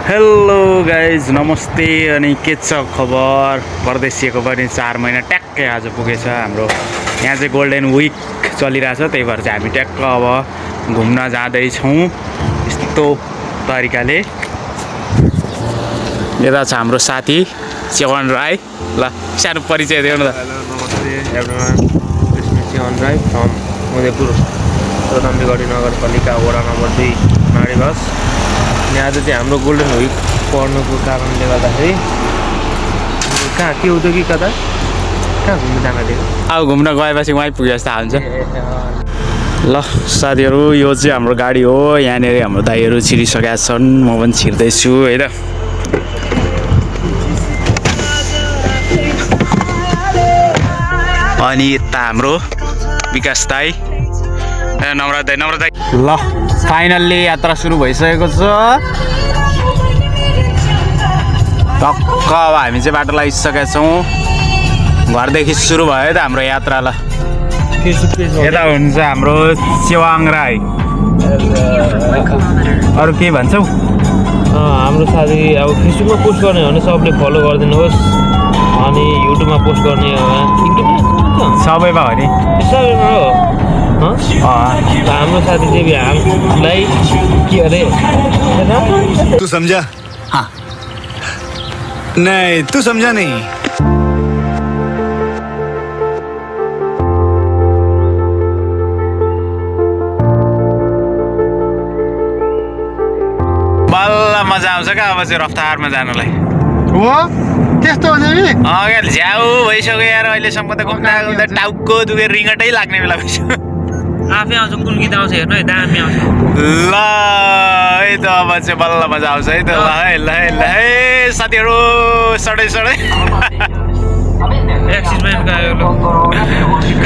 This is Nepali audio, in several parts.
हेलो गाइज नमस्ते अनि के छ खबर परदेशिएको पनि 4 महिना ट्याक्कै आज पुगेछ हाम्रो यहाँ चाहिँ गोल्डन विक चलिरहेछ त्यही भएर चाहिँ हामी ट्याक्क अब घुम्न जाँदैछौँ यस्तो तरिकाले यता छ हाम्रो साथी च्यवन राई ल सानो परिचय दिउँ न त नमस्ते everyone this is Chyawan Rai from Udaypur Ratangadhi नगरपालिका वडा नम्बर 2 माडीबस अनि आज चाहिँ हाम्रो गोल्डन विक पर्नुको कारणले गर्दाखेरि कहाँ के हुँदै कि कता कहाँ घुम्न जान दिएको अब घुम्न गएपछि वहीँ पुगे जस्तो हुन्छ ल साथीहरू यो चाहिँ हाम्रो गाडी हो यहाँनिर हाम्रो दाइहरू छिरिसकेका छन् म पनि छिर्दैछु है त अनि यता हाम्रो विकास दाई नम्रता दाई ल फाइनल्ली यात्रा सुरु भइसकेको छ टक्क अब हामी चाहिँ बाटो लागिसकेका छौँ घरदेखि सुरु भयो त हाम्रो यात्रा ल यता हुन्छ हाम्रो च्यवाङ राई अरू के भन्छौ हाम्रो साथी अब फेसबुकमा पोस्ट गर्ने हो भने सबले फलो गरिदिनुहोस् अनि युट्युबमा पोस्ट गर्ने हो युट्युबमा सबैमा हो नि सबैमा हो हाम्रो साथी चाहिँ हामीलाई के अरे तू समझा हाँ नहीं तू समझा नहीं बल्ल मजा आउँछ क्या अब चाहिँ रफ्तारमा जानलाई हो त्यस्तो हो नि क्या झ्याउ भइसक्यो यार अहिलेसम्म त घुम्दा घुम्दा टाउको दुखे रिङ्गटै लाग्ने बेला भइसक्यो आफै आउँछ कुन गीत आउँछ हेर्नु है दामी आउँछ ल है त अब चाहिँ बल्ल मजा आउँछ है त ल है साथीहरू सडै एक्सिडेन्ट गयो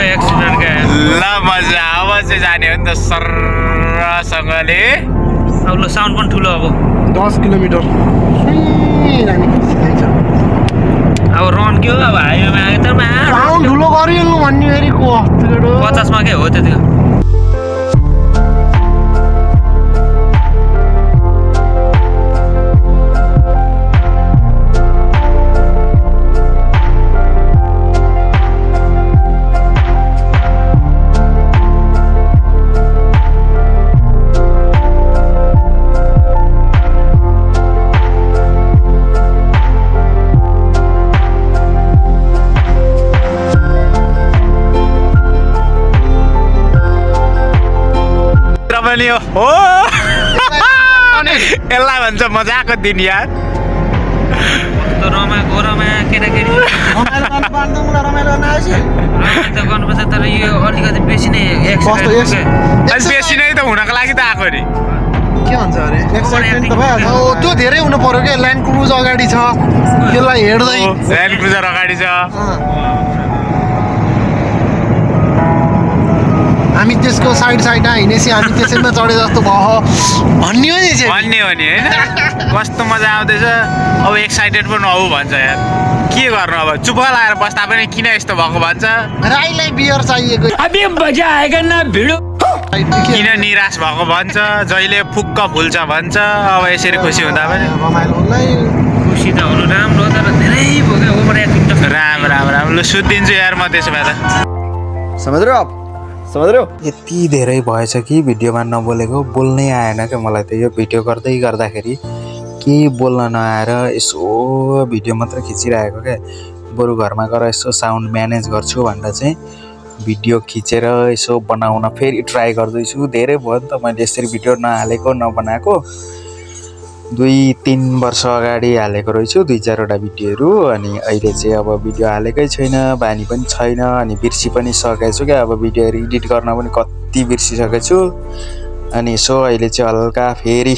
एक्सिडेन्ट गयो ल मजा अब चाहिँ जाने हो नि त सरसँगले अब ल साउन्ड पनि ठुलो अब 10 किलोमिटर अब रन के हो अब हाइवेमा आएको त साउन्ड ठुलो गरिहाल्नु भन्ने फेरि को 50 मा के हो त्यति पनि हो यसलाई भन्छ मजाको दिन यार केटाकेटी गर्नुपर्छ तर यो अलिकति बेसी नै अनि बेसी नै त हुनको लागि त आएको नि के भन्छ अरे एक्साइटमेन्ट त भइहाल्छ त्यो धेरै हुनु पर्यो क्या ल्यान्ड क्रुज अगाडि छ त्यसलाई हेर्दै ल्यान्ड क्रुजर अगाडि छ हामी त्यसको साइडमा हिँडेपछि हामी त्यसैमा चढे जस्तो भयो भन्ने हो नि भन्ने हो नि होइन कस्तो मजा आउँदैछ अब एक्साइटेड पनि नहौ भन्छ यार के गर्नु अब चुप लगाएर बस्दा पनि किन यस्तो भएको भन्छ राईलाई बियर चाहिएको अबे मजा आएगा न भिडो किन निराश भएको भन्छ जहिले फुक्क फुल्छ भन्छ अब यसरी खुसी हुँदा पनि खुसी त हुनु राम्रो तर धेरै भयो ओभर एक्टिङ त राम ल सुत्दिन्छु यार म त्यसो भए त समझ रहे हो यति धेरै भएछ कि भिडियोमा नबोलेको बोल्नै आएन क्या मलाई त यो भिडियो गर्दै गर्दाखेरि केही बोल्न नआएर यसो भिडियो मात्र खिचिरहेको क्या बरु घरमा गएर यसो साउन्ड म्यानेज गर्छु भनेर चाहिँ भिडियो खिचेर यसो बनाउन फेरि ट्राई गर्दैछु धेरै भयो नि त मैले यसरी भिडियो नहालेको नबनाएको 2-3 वर्ष अगाडि हालेको रहेछु 2-4वटा भिडियोहरू अनि अहिले चाहिँ अब भिडियो हालेकै छैन बानी पनि छैन अनि बिर्सी पनि सकेको छु क्या अब भिडियोहरू एडिट गर्न पनि कति बिर्सिसकेको छु अनि यसो अहिले चाहिँ हल्का फेरि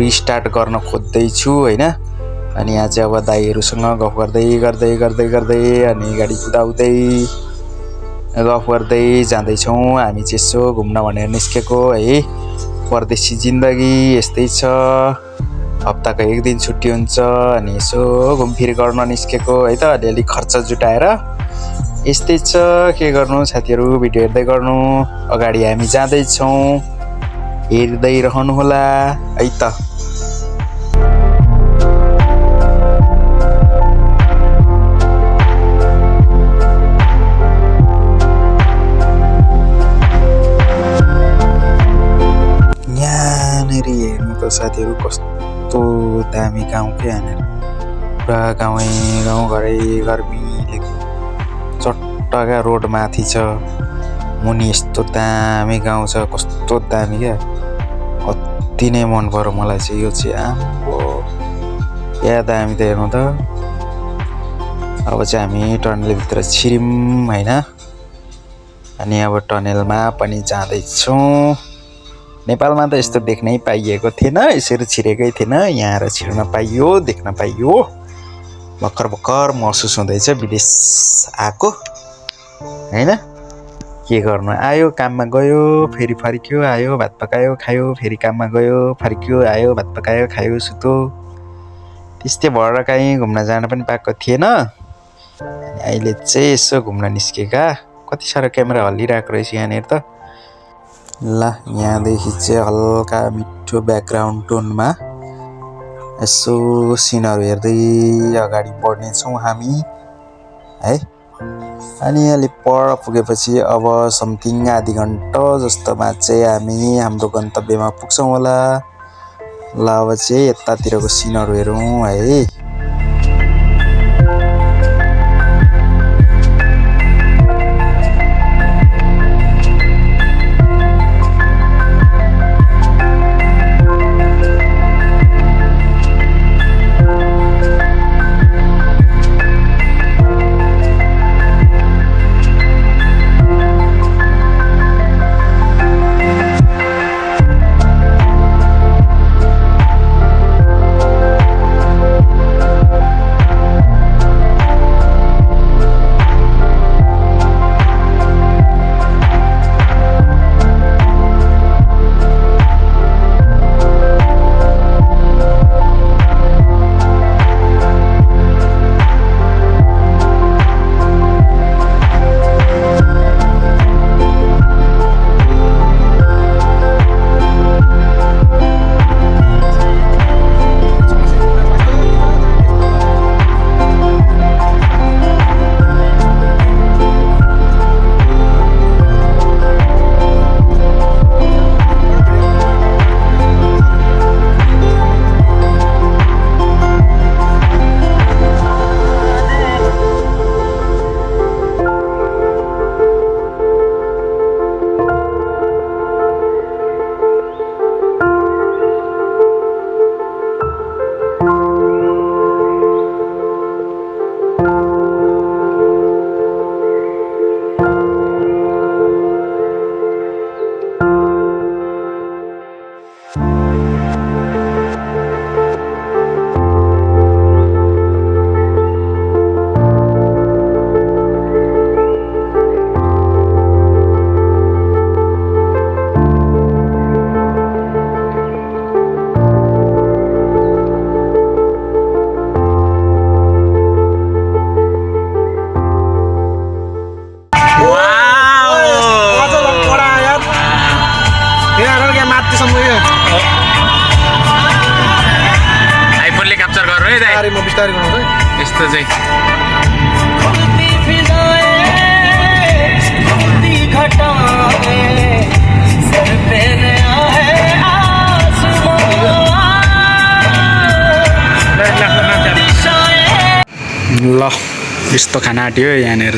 रिस्टार्ट गर्न खोज्दैछु होइन अनि यहाँ चाहिँ अब दाइहरूसँग गफ गर्दै अनि गाडी कुदाउँदै गफ गर्दै जाँदैछौँ हामी चाहिँ यसो घुम्न भनेर निस्केको है परदेशी जिन्दगी यस्तै छ हप्ताको 1 दिन छुट्टी हुन्छ अनि यसो घुमफिर गर्न निस्केको है त अलिअलि खर्च जुटाएर यस्तै छ के गर्नु साथीहरू भिडियो हेर्दै गर्नु अगाडि हामी जाँदैछौँ हेर्दै रहनुहोला है त साथीहरू कस्तो दामी गाउँ के यहाँनिर पुरा गाउँघरै गर्मीले चट्टका रोड माथि छ मुनि यस्तो दामी गाउँ छ कस्तो दामी क्या अति नै मन पर्यो मलाई चाहिँ यो चाहिँ आम्बो या दामी त हेर्नु त अब चाहिँ हामी टनलभित्र छिर्यौँ होइन अनि अब टनेलमा पनि जाँदैछौँ नेपालमा त यस्तो देख्नै पाइएको थिएन यसरी छिरेकै थिएन यहाँ आएर छिर्न पाइयो देख्न पाइयो भर्खर महसुस हुँदैछ विदेश आएको होइन के गर्नु आयो काममा गयो फेरि फर्क्यो आयो भात पकायो खायो फेरि काममा गयो फर्क्यो आयो भात पकायो खायो सुत्यो त्यस्तै भएर कहीँ घुम्न जान पनि पाएको थिएन अनि अहिले चाहिँ यसो घुम्न निस्केका कति साह्रो क्यामेरा हल्लिरहेको रहेछ यहाँनिर त ल यहाँदेखि चाहिँ हल्का मिठो ब्याकग्राउन्ड टोनमा यसो सिनहरू हेर्दै अगाडि बढ्नेछौँ हामी है अनि अलिक पर पुगेपछि अब समथिङ आधी घन्टा जस्तोमा चाहिँ हामी हाम्रो गन्तव्यमा पुग्छौँ होला ल अब चाहिँ यतातिरको सिनहरू हेरौँ है आइफोनले क्याप्चर गर्नु है दाइ म बिस्तारै बनाउँछु यस्तो चाहिँ ल यस्तो खाना आँट्यो यहाँनिर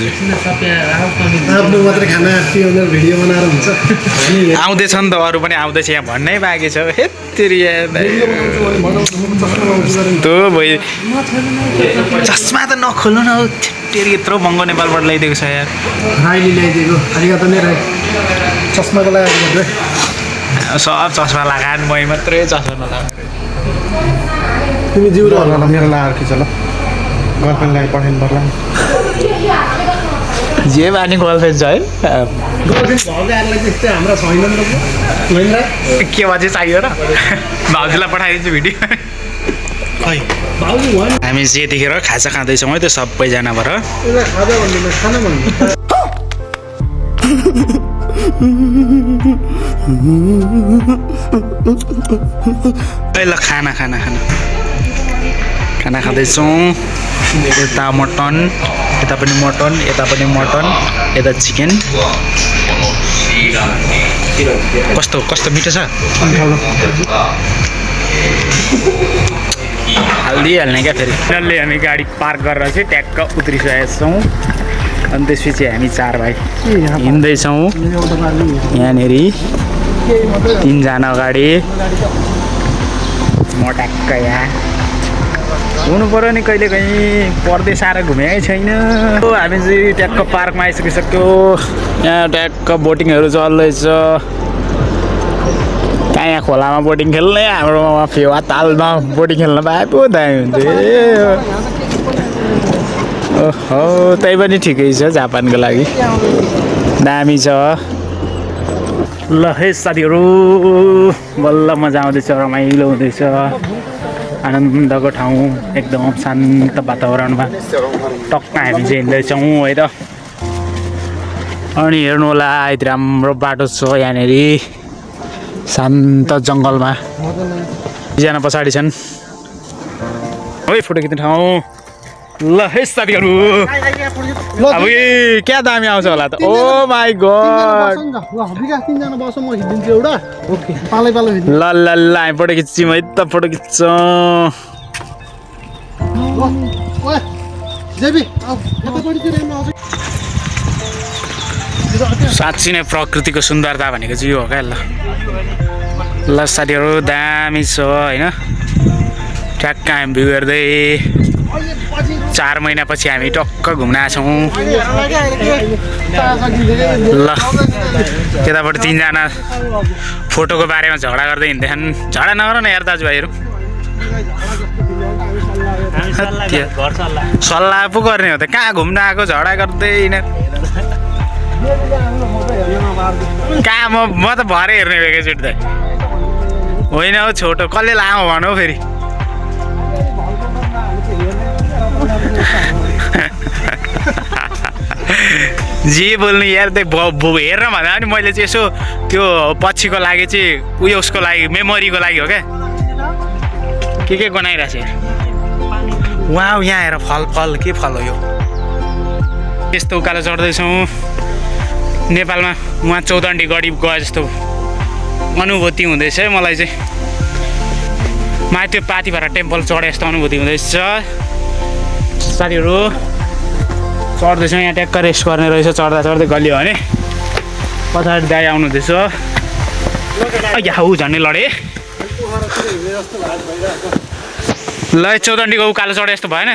आफ्नो मात्रै खाना आँट्यो भनेर भिडियो बनाएर हुन्छ आउँदैछ नि त अरू पनि आउँदैछ यहाँ भन्नै बाँकी छ हेत्तेरी त्यो भयो चस्मा त नखोल्नु न हौ तेरि यत्रो महँगो नेपालबाट ल्याइदिएको छ यार राईले ल्याइदिएको खालिका त नै राई चस्माको लागि सब चस्मा लगाएर मै मात्रै चस्मा नलाएको तिमी जिउ र होला मेरो लाएर खिच ल गर्लफ्रेन्डलाई पठाइनु पर्ला जे बानी गर्लफ्रेन्ड छ है गर्लफ्रेन्ड भएको आएर त्यस्तै हाम्रा छैन नि के अझै चाहियो र भाउजूलाई पठाइदिन्छु भिडियो खै भाउजू भयो हामी जे देखेर खाजा खाँदैछौँ है त्यो सबैजनाबाट यसलाई खाजा भन्दिनँ खाना भन्नु ल खाना खाना खाना खाना खाँदैछौँ यता मटन यता पनि मटन यता पनि मटन यता चिकन कस्तो कस्तो मिठो छ हालिदिइहाल्ने क्या फेरि डल्लै हामी गाडी पार्क गरेर चाहिँ ट्याक्क उत्रिसकेका छौँ अनि त्यसपछि हामी 4 भाइ हिँड्दैछौँ यहाँनिर 3 जना अगाडि म ट्याक्क यहाँ हुनु पऱ्यो नि कहिले कहीँ पर्दै साह्रो घुमेकै छैन हामी चाहिँ ट्याक्क पार्कमा आइसकिसक्यो यहाँ ट्याक्क बोटिङहरू चल्दैछ कहाँ यहाँ खोलामा बोटिङ खेल्ने हाम्रोमा फेवा तालमा बोटिङ खेल्न पाए पो दामी हुन्थ्यो ओहो त्यही पनि ठिकै छ जापानको लागि दामी छ ल है साथीहरू बल्ल मजा आउँदैछ रमाइलो हुँदैछ आनन्दको ठाउँ एकदम शान्त वातावरणमा टक्क हामी चाहिँ हिँड्दैछौँ है त अनि हेर्नु होला यति राम्रो बाटो छ यहाँनिर शान्त जङ्गलमा 2 जना पछाडि छन् है फोटो खिच्ने ठाउँ ल है साथीहरू अब क्या दामी आउँछ होला त ओ माई गॉड तिनजना बसौँ म हिँडिदिन्छु एउटा ओके पालै पालो हिँड्नु ल ल ल हामी फोटो खिच्छौँ है त फोटो खिच्छौँ ओए जेबी आऊ यतापट्टितिर हेर्नु आउँछ साँच्ची नै प्रकृतिको सुन्दरता भनेको चाहिँ यो हो क्या ल साथीहरू दामी छ होइन ट्याक्क हामी भ्यू हेर्दै 4 महिनापछि हामी टक्क घुम्न आएछौँ ल त्यतापट्टि 3 जना फोटोको बारेमा झगडा गर्दै हिँड्दैछन् झगडा नगर न यार दाजुभाइहरू सल्लाह पो गर्ने हो त कहाँ घुम्न आएको झगडा गर्दै कहाँ म त भरे हेर्ने एकैचोटि त होइन हौ छोटो कसले लामो भनौ फेरि जे बोल्नु यार हेर भन्दा पनि मैले चाहिँ यसो त्यो पछिको लागि चाहिँ उयो उसको लागि मेमोरीको लागि हो क्या के बनाइरहेको छ वाउ यहाँ हेर फल के फल हो यो यस्तो उकालो चढ्दैछौँ नेपालमा उहाँ चौदण्डी गढी गए जस्तो अनुभूति हुँदैछ है मलाई चाहिँ त्यो पाथिभरा टेम्पल चढे जस्तो अनुभूति हुँदैछ साथीहरू चढ्दैछौँ यहाँ ट्याक्क रेस्ट गर्ने रहेछ चढ्दा चढ्दै गलियो भने पछाडि दाइ आउनु हुँदैछ यहाँ झन्डै लडे ल चौदण्डीको उकालो चढे जस्तो भएन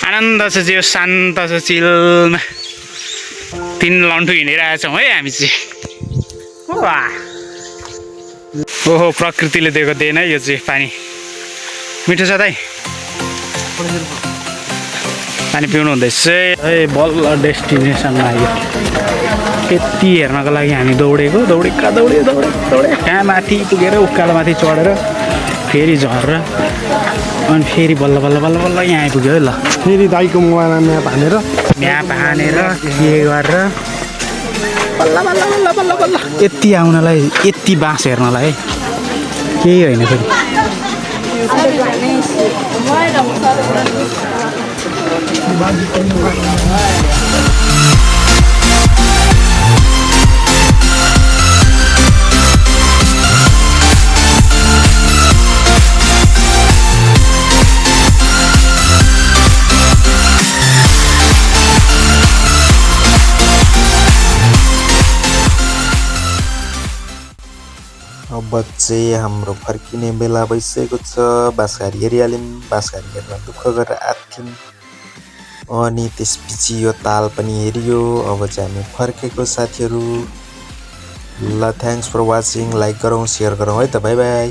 आनन्द छ जो शान्त छ चिलमा 3 लन्ठु हिँडिरहेछौँ है हामी चाहिँ वाह ओहो प्रकृतिले दिएको देन है यो चाहिँ पानी मिठो छ दाइ पानी पिउनु हुँदैछ है बल्ल डेस्टिनेसनमा आयो यति हेर्नको लागि हामी दौडेको दौडे कहाँ माथि पुगेर उकालो माथि चढेर फेरि झरेर अनि फेरि बल्ल यहाँ आइपुग्यो है ल फेरि दाइको मोबाइलमा म्याप हानेर के गरेर बल्ल यति आउनलाई यति बाँस हेर्नलाई केही होइन फेरि अब चाहिँ हाम्रो फर्किने बेला भइसकेको छ बाँसघारी हेरिहाल्यौँ बाँसघारी हेर्न दुःख गरेर आएको थियौँ अनि त्यसपछि यो ताल पनि हेरियो अब चाहिँ हामी फर्केको साथीहरू ल थ्याङ्क्स फर वाचिङ लाइक गरौँ सेयर गरौँ है त बाई बाई